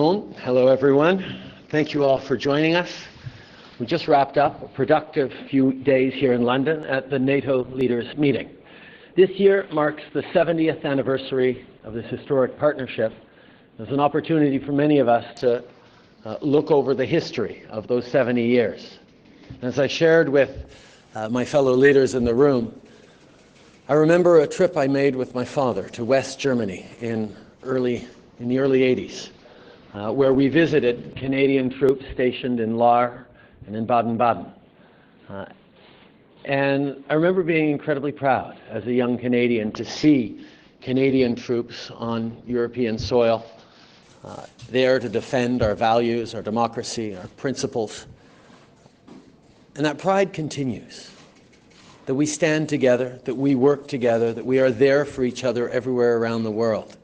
monde. Hello, everyone. Thank you all for joining us. We just wrapped up a productive few days here in London at the NATO leaders meeting. This year marks the 70th anniversary of this historic partnership. There's an opportunity for many of us to look over the history of those 70 years. As I shared with my fellow leaders in the room, I remember a trip I made with my father to West Germany in the early 80s, where we visited Canadian troops stationed in Lahr and in Baden-Baden. And I remember being incredibly proud as a young Canadian to see Canadian troops on European soil, there to defend our values, our democracy, our principles. And that pride continues, that we stand together, that we work together, that we are there for each other everywhere around the world.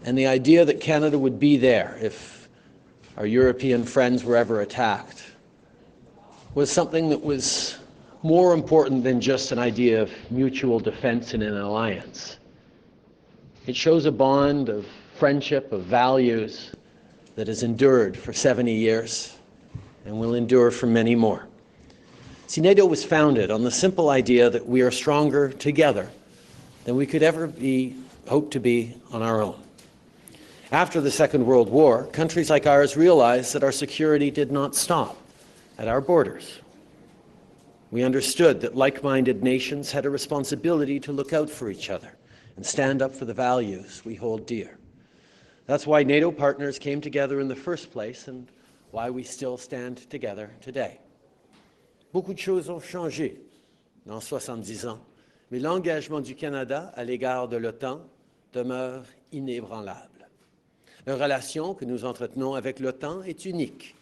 And the idea that Canada would be there if our European friends were ever attacked was something that was more important than just an idea of mutual defense in an alliance. It shows a bond of friendship, of values that has endured for 70 years and will endure for many more. See, NATO was founded on the simple idea that we are stronger together than we could ever hope to be on our own. After the Second World War, countries like ours realized that our security did not stop at our borders. We understood that like-minded nations had a responsibility to look out for each other and stand up for the values we hold dear. That's why NATO partners came together in the first place and why we still stand together today. Beaucoup de choses ont changé dans 70 ans, mais l'engagement du Canada à l'égard de l'OTAN demeure inébranlable. La relation que nous entretenons avec l'OTAN est unique.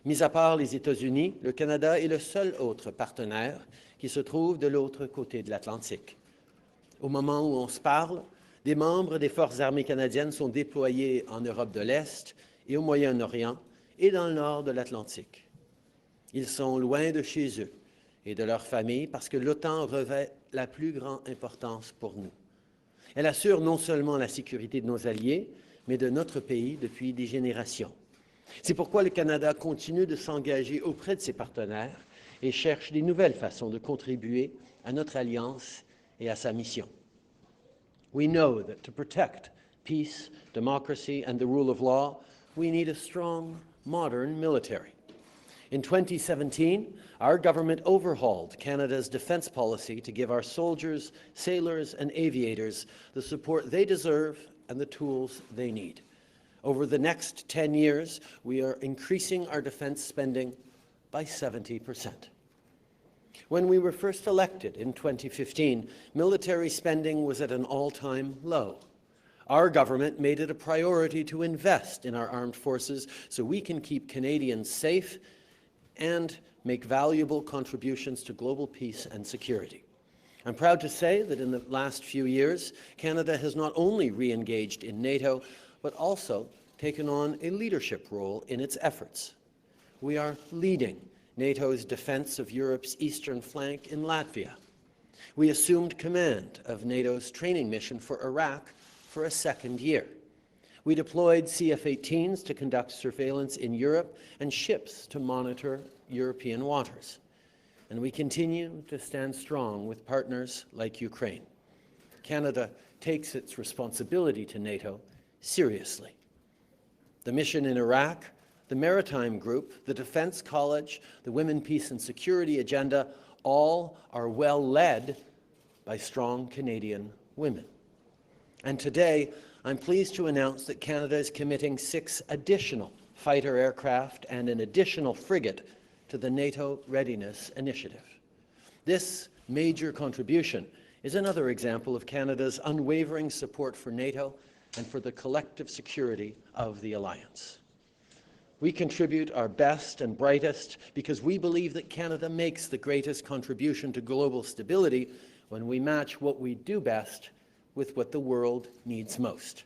Mis à part les États-Unis, le Canada est le seul autre partenaire qui se trouve de l'autre côté de l'Atlantique. Au moment où on se parle, des membres des forces armées canadiennes sont déployés en Europe de l'Est et au Moyen-Orient et dans le nord de l'Atlantique. Ils sont loin de chez eux et de leurs familles parce que l'OTAN revêt la plus grande importance pour nous. Elle assure non seulement la sécurité de nos alliés, mais de notre pays depuis des générations. C'est pourquoi le Canada continue de s'engager auprès de ses partenaires et cherche des nouvelles façons de contribuer à notre alliance et à sa mission. We know that to protect peace, democracy, and the rule of law, we need a strong, modern military. In 2017, our government overhauled Canada's defense policy to give our soldiers, sailors, and aviators the support they deserve and the tools they need. Over the next 10 years, we are increasing our defense spending by 70%. When we were first elected in 2015, military spending was at an all-time low. Our government made it a priority to invest in our armed forces so we can keep Canadians safe and make valuable contributions to global peace and security. I'm proud to say that in the last few years, Canada has not only re-engaged in NATO, but also taken on a leadership role in its efforts. We are leading NATO's defense of Europe's eastern flank in Latvia. We assumed command of NATO's training mission for Iraq for a second year. We deployed CF-18s to conduct surveillance in Europe and ships to monitor European waters. And we continue to stand strong with partners like Ukraine. Canada takes its responsibility to NATO seriously. The mission in Iraq, the Maritime Group, the Defense College, the Women, Peace and Security Agenda, all are well led by strong Canadian women. And today, I'm pleased to announce that Canada is committing 6 additional fighter aircraft and an additional frigate to the NATO Readiness Initiative. This major contribution is another example of Canada's unwavering support for NATO and for the collective security of the alliance. We contribute our best and brightest because we believe that Canada makes the greatest contribution to global stability when we match what we do best with what the world needs most.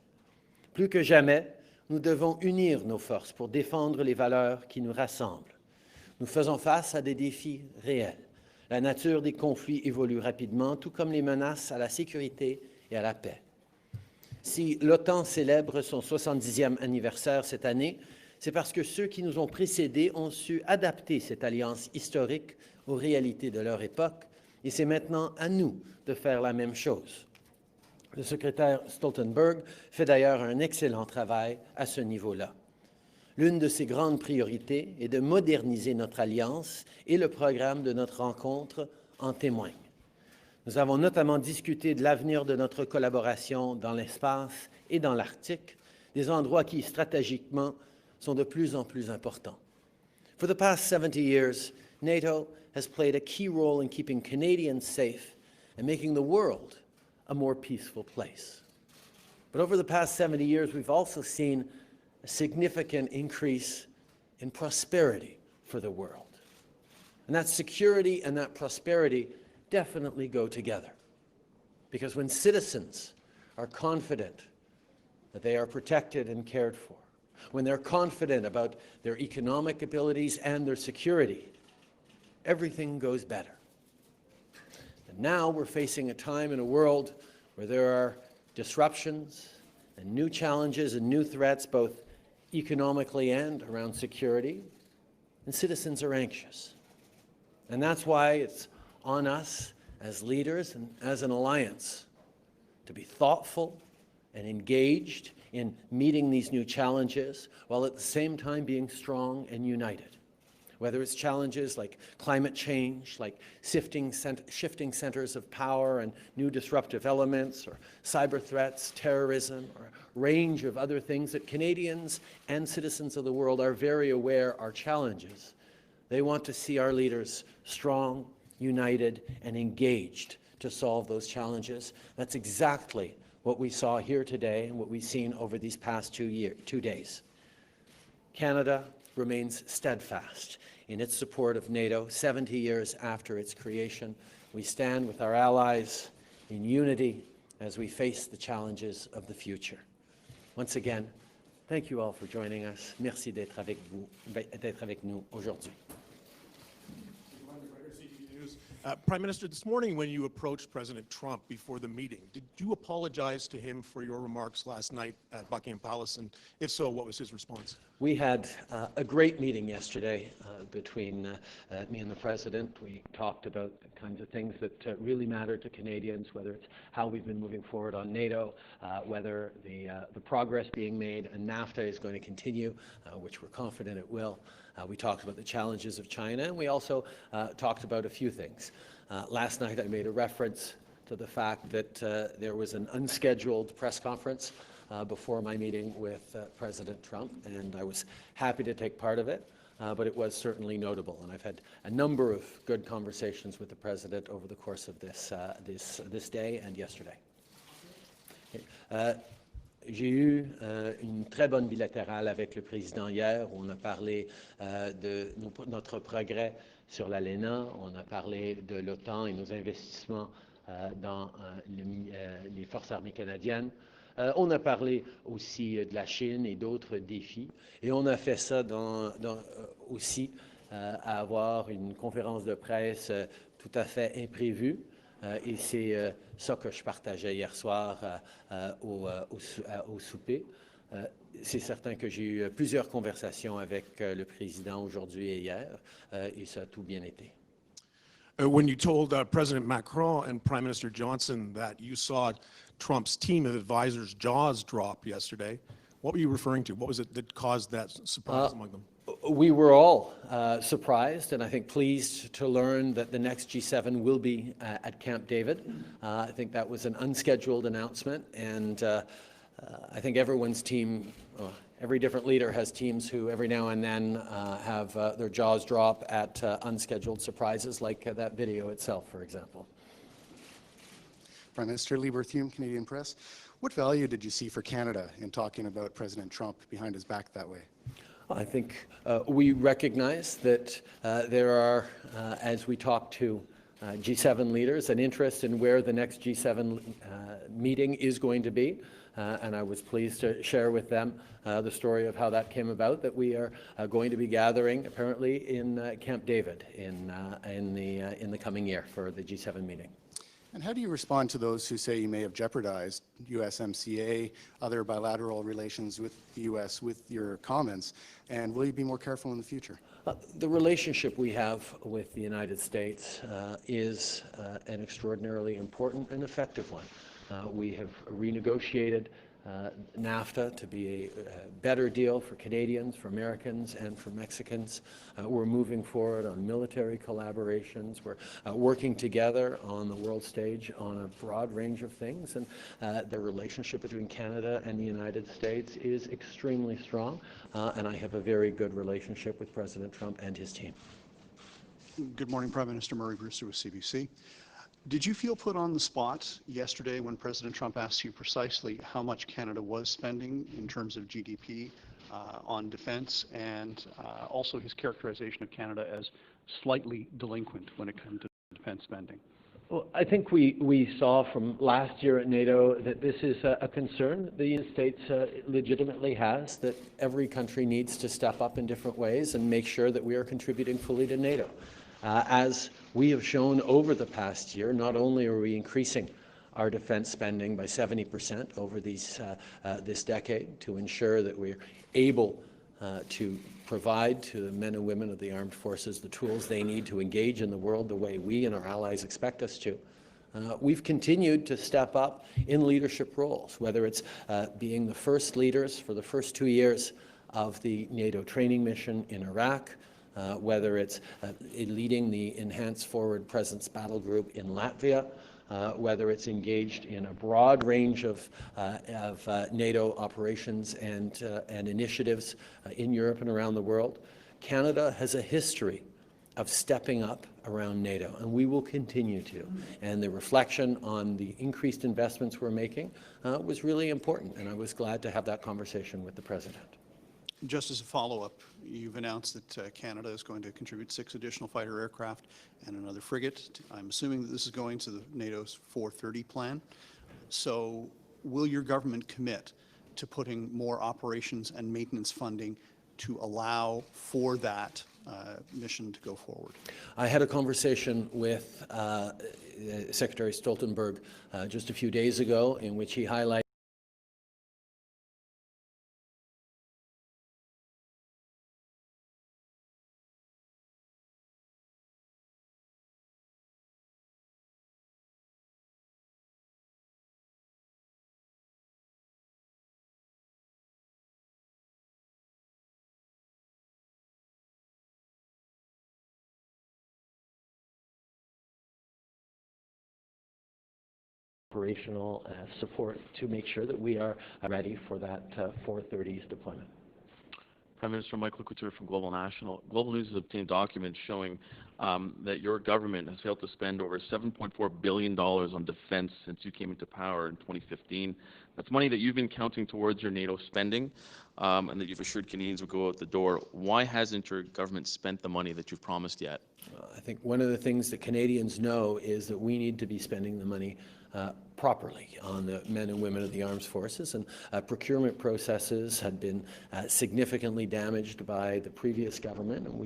Plus que jamais, nous devons unir nos forces pour défendre les valeurs qui nous rassemblent. Nous faisons face à des défis réels. La nature des conflits évolue rapidement, tout comme les menaces à la sécurité et à la paix. Si l'OTAN célèbre son 70e anniversaire cette année, c'est parce que ceux qui nous ont précédés ont su adapter cette alliance historique aux réalités de leur époque, et c'est maintenant à nous de faire la même chose. Le secrétaire Stoltenberg fait d'ailleurs un excellent travail à ce niveau-là. L'une de ses grandes priorités est de moderniser notre alliance et le programme de notre rencontre en témoigne. Nous avons notamment discuté de l'avenir de notre collaboration dans l'espace et dans l'Arctique, des endroits qui, stratégiquement, sont de plus en plus importants. For the past 70 years, NATO has played a key role in keeping Canadians safe and making the world a more peaceful place. But over the past 70 years, we've also seen a significant increase in prosperity for the world. And that security and that prosperity definitely go together. Because when citizens are confident that they are protected and cared for, when they're confident about their economic abilities and their security, everything goes better. And now we're facing a time in a world where there are disruptions and new challenges and new threats, both economically and around security, and citizens are anxious. And that's why it's on us as leaders and as an alliance to be thoughtful and engaged in meeting these new challenges while at the same time being strong and united. Whether it's challenges like climate change, like shifting centers of power and new disruptive elements, or cyber threats, terrorism, or a range of other things that Canadians and citizens of the world are very aware are challenges. They want to see our leaders strong, united, and engaged to solve those challenges. That's exactly what we saw here today and what we've seen over these past 2 days. Canada remains steadfast in its support of NATO 70 years after its creation. We stand with our allies in unity as we face the challenges of the future. Once again, thank you all for joining us. Merci d'être avec nous aujourd'hui. Prime Minister, this morning when you approached President Trump before the meeting, did you apologize to him for your remarks last night at Buckingham Palace? And if so, what was his response? We had a great meeting yesterday between me and the President. We talked about the kinds of things that really matter to Canadians, whether it's how we've been moving forward on NATO, whether the progress being made and NAFTA is going to continue, which we're confident it will. We talked about the challenges of China, and we also talked about a few things. Last night I made a reference to the fact that there was an unscheduled press conference before my meeting with President Trump, and I was happy to take part of it, but it was certainly notable. And I've had a number of good conversations with the President over the course of this day and yesterday. J'ai eu une très bonne bilatérale avec le président hier. On a parlé de notre progrès sur l'ALENA, on a parlé de l'OTAN et nos investissements dans les forces armées canadiennes. On a parlé aussi de la Chine et d'autres défis. Et on a fait ça aussi à avoir une conférence de presse tout à fait imprévue. Et c'est ça que je partageais hier soir au souper. C'est certain que j'ai eu plusieurs conversations avec le président aujourd'hui et hier, et ça a tout bien été. When you told President Macron and Prime Minister Johnson that you saw Trump's team of advisors' jaws drop yesterday, what were you referring to? What was it that caused that surprise among them? We were all surprised and I think pleased to learn that the next G7 will be at Camp David. I think that was an unscheduled announcement, and I think everyone's team, every different leader has teams who every now and then have their jaws drop at unscheduled surprises, like that video itself, for example. Prime Minister Lee Berthiaume, Canadian Press. What value did you see for Canada in talking about President Trump behind his back that way? I think we recognize that there are, as we talk to G7 leaders, an interest in where the next G7 meeting is going to be. And I was pleased to share with them the story of how that came about, that we are going to be gathering apparently in Camp David in the coming year for the G7 meeting. And how do you respond to those who say you may have jeopardized USMCA, other bilateral relations with the U.S. with your comments? And will you be more careful in the future? The relationship we have with the United States is an extraordinarily important and effective one. We have renegotiated NAFTA to be a better deal for Canadians, for Americans, and for Mexicans. We're moving forward on military collaborations. We're working together on the world stage on a broad range of things. And the relationship between Canada and the United States is extremely strong. And I have a very good relationship with President Trump and his team. Good morning, Prime Minister Murray Brewster with CBC. Did you feel put on the spot yesterday when President Trump asked you precisely how much Canada was spending in terms of GDP on defense, and also his characterization of Canada as slightly delinquent when it comes to defense spending? Well, I think we saw from last year at NATO that this is a concern the United States legitimately has, that every country needs to step up in different ways and make sure that we are contributing fully to NATO. As we have shown over the past year, not only are we increasing our defense spending by 70% over this decade to ensure that we're able to provide to the men and women of the armed forces the tools they need to engage in the world the way we and our allies expect us to. We've continued to step up in leadership roles, whether it's being the first leaders for the first 2 years of the NATO training mission in Iraq, whether it's leading the Enhanced Forward Presence Battle Group in Latvia, whether it's engaged in a broad range of NATO operations and initiatives in Europe and around the world. Canada has a history of stepping up around NATO, and we will continue to. And the reflection on the increased investments we're making was really important, and I was glad to have that conversation with the President. Just as a follow-up, you've announced that Canada is going to contribute 6 additional fighter aircraft and another frigate. I'm assuming that this is going to the NATO's 430 plan. So will your government commit to putting more operations and maintenance funding to allow for that mission to go forward? I had a conversation with Secretary Stoltenberg just a few days ago in which he highlighted operational support to make sure that we are ready for that 430's deployment. Prime Minister Michael Couture from Global National. Global News has obtained documents showing that your government has failed to spend over $7.4 billion on defense since you came into power in 2015. That's money that you've been counting towards your NATO spending and that you've assured Canadians will go out the door. Why hasn't your government spent the money that you've promised yet? I think one of the things that Canadians know is that we need to be spending the money properly on the men and women of the armed forces, and procurement processes had been significantly damaged by the previous government, and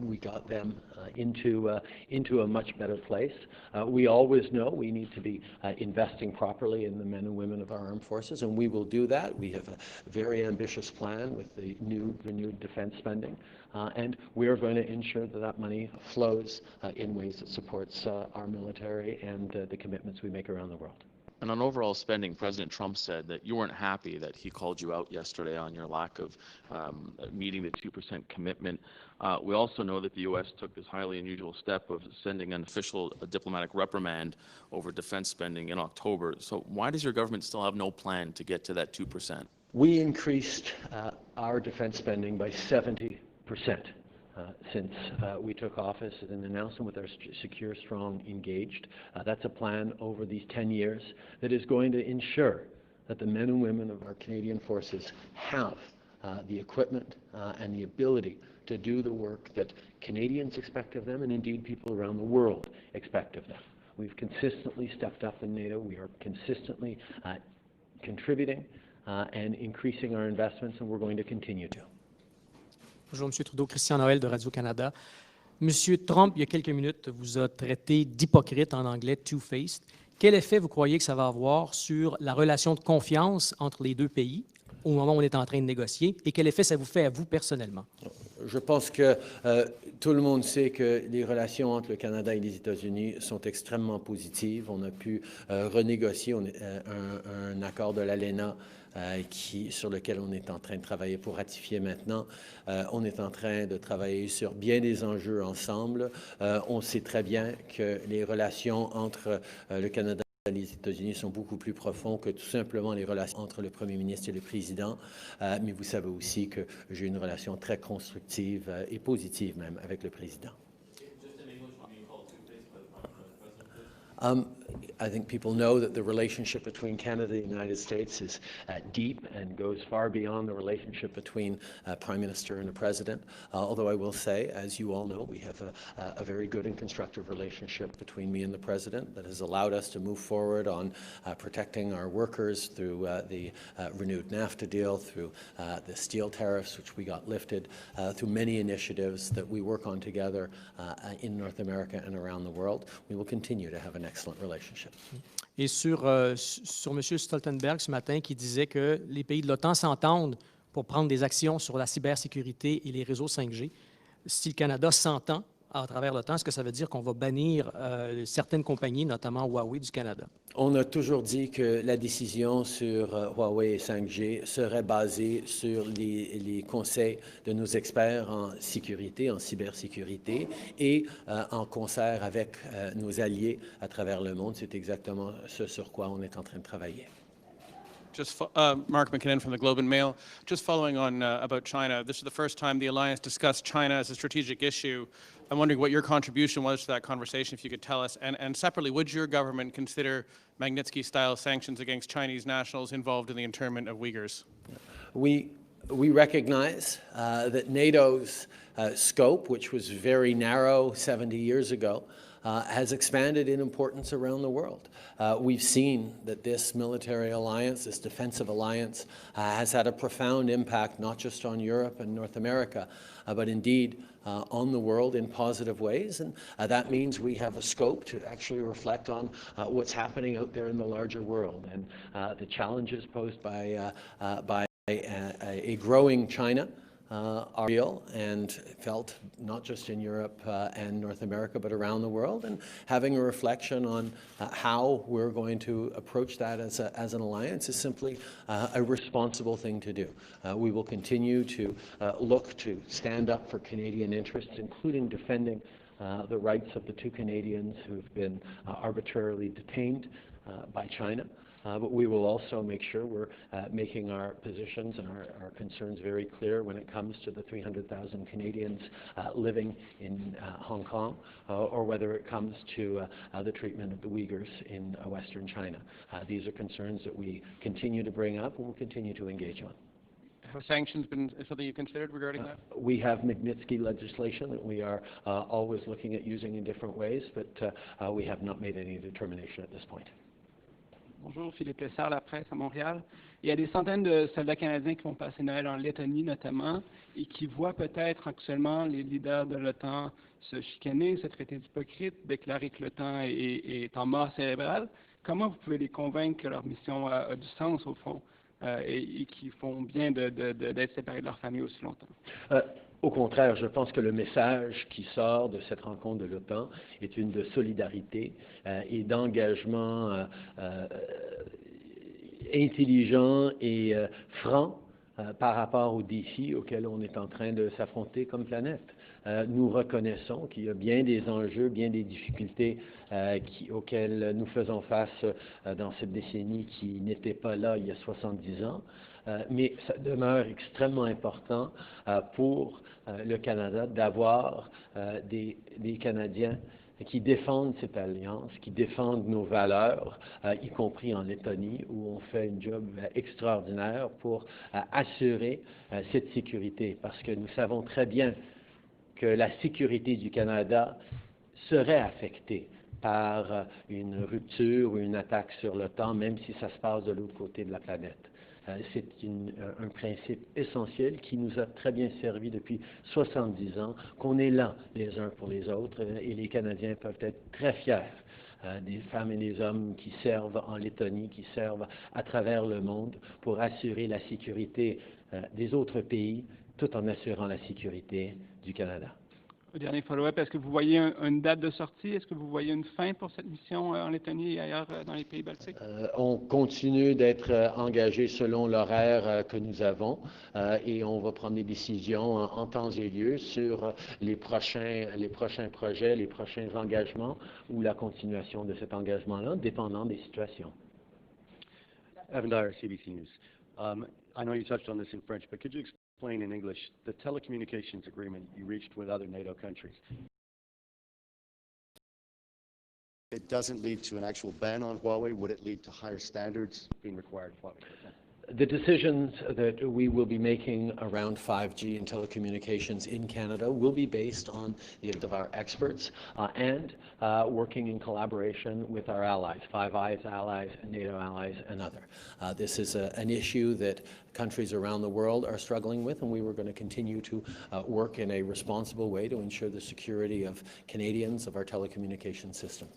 we got them into a much better place. We always know we need to be investing properly in the men and women of our armed forces, and we will do that. We have a very ambitious plan with the renewed defense spending, and we are going to ensure that that money flows in ways that supports our military and the commitments we make around the world. And on overall spending, President Trump said that you weren't happy that he called you out yesterday on your lack of meeting the 2% commitment. We also know that the U.S. took this highly unusual step of sending an official diplomatic reprimand over defense spending in October. So why does your government still have no plan to get to that 2%? We increased our defense spending by 70% since we took office, and an announcement with our Secure, Strong, Engaged. That's a plan over these 10 years that is going to ensure that the men and women of our Canadian forces have the equipment and the ability to do the work that Canadians expect of them, and indeed people around the world expect of them. We've consistently stepped up in NATO. We are consistently contributing and increasing our investments, and we're going to continue to. Bonjour, M. Trudeau. Christian Noël de Radio-Canada. Monsieur Trump, il y a quelques minutes, vous a traité d'hypocrite, en anglais, two-faced. Quel effet vous croyez que ça va avoir sur la relation de confiance entre les deux pays au moment où on est en train de négocier, et quel effet ça vous fait à vous personnellement? Je pense que tout le monde sait que les relations entre le Canada et les États-Unis sont extrêmement positives. On a pu renégocier un accord de l'ALENA sur lequel on est en train de travailler pour ratifier maintenant. On est en train de travailler sur bien des enjeux ensemble. On sait très bien que les relations entre le Canada et les États-Unis sont beaucoup plus profonds que tout simplement les relations entre le premier ministre et le président. Mais vous savez aussi que j'ai une relation très constructive et positive même avec le président. I think people know that the relationship between Canada and the United States is deep and goes far beyond the relationship between a Prime Minister and a President. Although I will say, as you all know, we have a very good and constructive relationship between me and the President that has allowed us to move forward on protecting our workers through the renewed NAFTA deal, through the steel tariffs, which we got lifted, through many initiatives that we work on together in North America and around the world. We will continue to have an excellent relationship. Et sur M. Stoltenberg ce matin qui disait que les pays de l'OTAN s'entendent pour prendre des actions sur la cybersécurité et les réseaux 5G. Si le Canada s'entend à travers l'OTAN, est-ce que ça veut dire qu'on va bannir certaines compagnies, notamment Huawei, du Canada? On a toujours dit que la décision sur Huawei et 5G serait basée sur les conseils de nos experts en sécurité, en cybersécurité, et en concert avec nos alliés à travers le monde. C'est exactement ce sur quoi on est en train de travailler. Mark McKinnon from the Globe and Mail. Just following on about China, this is the first time the alliance discussed China as a strategic issue. I'm wondering what your contribution was to that conversation, if you could tell us. And separately, would your government consider Magnitsky-style sanctions against Chinese nationals involved in the internment of Uyghurs? We recognize that NATO's scope, which was very narrow 70 years ago, has expanded in importance around the world. We've seen that this military alliance, this defensive alliance, has had a profound impact not just on Europe and North America, but indeed on the world in positive ways. And that means we have a scope to actually reflect on what's happening out there in the larger world and the challenges posed by a growing China. Are real and felt not just in Europe and North America, but around the world, and having a reflection on how we're going to approach that as an alliance is simply a responsible thing to do. We will continue to look to stand up for Canadian interests, including defending the rights of the two Canadians who've been arbitrarily detained by China. But we will also make sure we're making our positions and our concerns very clear when it comes to the 300,000 Canadians living in Hong Kong, or whether it comes to the treatment of the Uyghurs in Western China. These are concerns that we continue to bring up and will continue to engage on. Have sanctions been something you considered regarding that? We have Magnitsky legislation that we are always looking at using in different ways, but we have not made any determination at this point. Bonjour, Philippe Lessard, La Presse à Montréal. Il y a des centaines de soldats canadiens qui vont passer Noël en Lettonie notamment et qui voient peut-être actuellement les leaders de l'OTAN se chicaner, se traiter d'hypocrites, déclarer que l'OTAN est en mort cérébrale. Comment vous pouvez les convaincre que leur mission a du sens au fond et qu'ils font bien d'être séparés de leur famille aussi longtemps? Au contraire, je pense que le message qui sort de cette rencontre de l'OTAN est une de solidarité et d'engagement intelligent et franc par rapport aux défis auxquels on est en train de s'affronter comme planète. Nous reconnaissons qu'il y a bien des enjeux, bien des difficultés auxquelles nous faisons face dans cette décennie qui n'était pas là il y a 70 ans. Mais ça demeure extrêmement important pour le Canada d'avoir des Canadiens qui défendent cette alliance, qui défendent nos valeurs, y compris en Lettonie, où on fait un job extraordinaire pour assurer cette sécurité. Parce que nous savons très bien que la sécurité du Canada serait affectée par une rupture ou une attaque sur l'OTAN, même si ça se passe de l'autre côté de la planète. C'est un principe essentiel qui nous a très bien servi depuis 70 ans, qu'on est là les uns pour les autres, et les Canadiens peuvent être très fiers des femmes et des hommes qui servent en Lettonie, qui servent à travers le monde pour assurer la sécurité des autres pays, tout en assurant la sécurité du Canada. Dernier follow-up, est-ce que vous voyez une date de sortie? Est-ce que vous voyez une fin pour cette mission en Lettonie et ailleurs dans les pays baltiques? On continue d'être engagé selon l'horaire que nous avons et on va prendre des décisions en temps et lieu sur les prochains projets, les prochains engagements ou la continuation de cet engagement-là, dépendant des situations. Evan Dyer, CBC News. I know you touched on this in French, but could you explain in English the telecommunications agreement you reached with other NATO countries? It doesn't lead to an actual ban on Huawei. Would it lead to higher standards being required of Huawei? The decisions that we will be making around 5G and telecommunications in Canada will be based on the of our experts and working in collaboration with our allies, Five Eyes allies, NATO allies, and other. This is an issue that countries around the world are struggling with, and we were going to continue to work in a responsible way to ensure the security of Canadians, of our telecommunications system.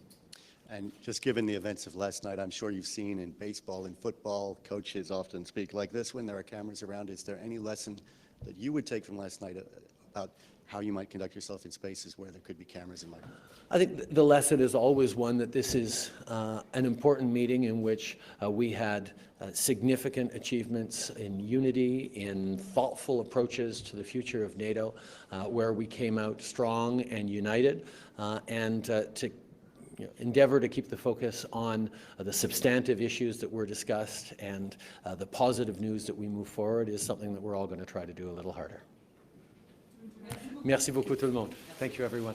And just given the events of last night, I'm sure you've seen in baseball and football, coaches often speak like this when there are cameras around. Is there any lesson that you would take from last night about how you might conduct yourself in spaces where there could be cameras in microphones? I think the lesson is always one that this is an important meeting in which we had significant achievements in unity, in thoughtful approaches to the future of NATO, where we came out strong and united, and to endeavor to keep the focus on the substantive issues that were discussed, and the positive news that we move forward is something that we're all going to try to do a little harder. Merci beaucoup tout le monde. Thank you, everyone.